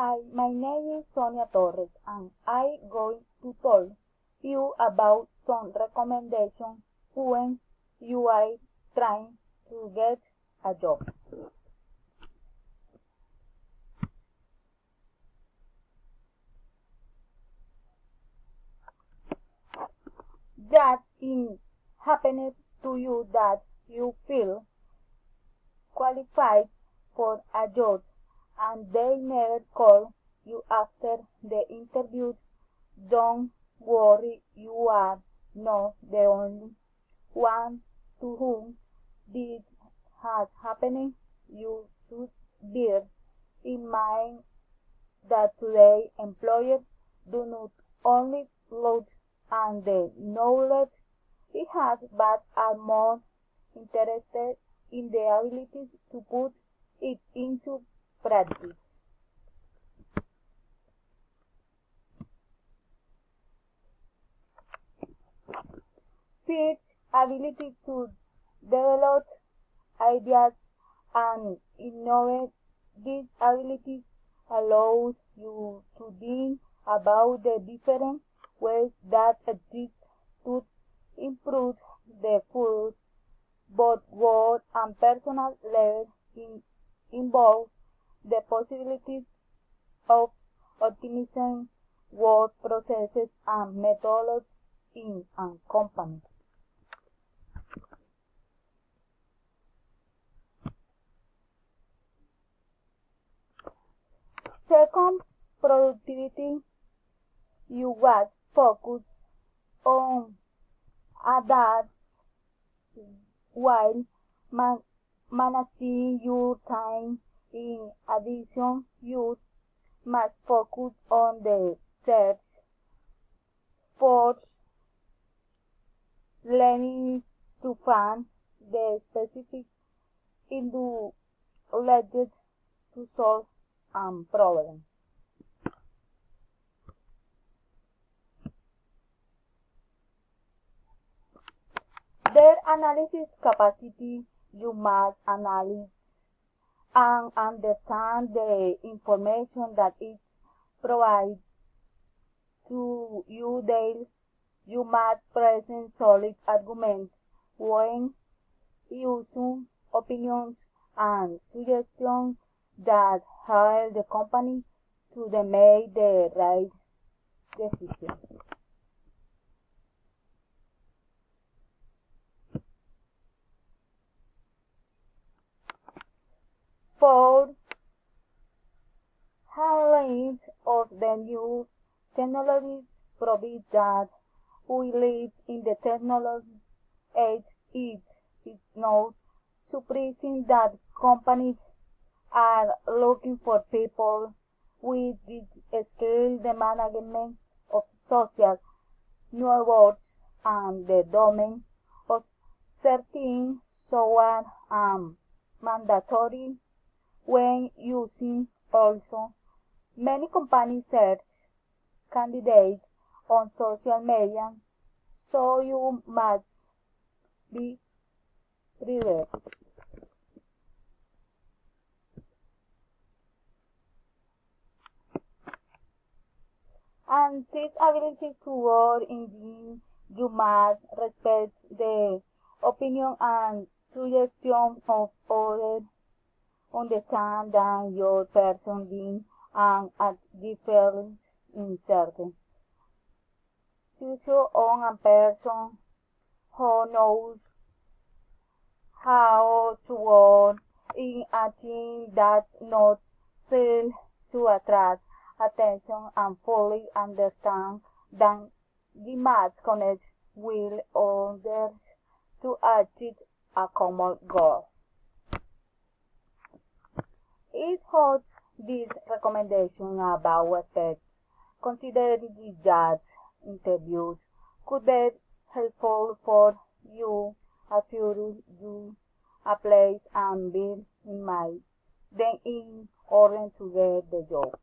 Hi, my name is Sonia Torres and I'm going to tell you about some recommendations when you are trying to get a job. That in happened to you that you feel qualified for a job and they never call you after the interview. Don't worry, you are not the only one to whom this has happened. You should bear in mind that today employers do not only look at the knowledge we have but are more interested in the ability to put it into practice. First, ability to develop ideas and innovate. This ability allows you to think about the different ways that exist to improve the food, both work and personal level involves the possibilities of optimizing work processes and methods in a company. Second, productivity. You must focus on adapts while managing your time. In addition, you must focus on the search for learning to find the specific issue related to solve a problem. Their analysis capacity. You must analyze and understand the information that is provided to you daily. You must present solid arguments when using opinions and suggestions that help the company to make the right decision. For handling of the new technology provides that we live in the technology age. It's not surprising that companies are looking for people with this skill. The management of social networks and the domain of certain software are mandatory when using. Also, many companies search candidates on social media, so you must be prepared. And this ability to work in team, you must respect the opinion and suggestion of others. Understand that your person being and at different in certain situation on a person who knows how to work in a team that's not still to attract attention and fully understand that we must connect with others to achieve a common goal. It holds this recommendation about aspects considered in job interviews could be helpful for you if you do a place and bear in mind then in order to get the job.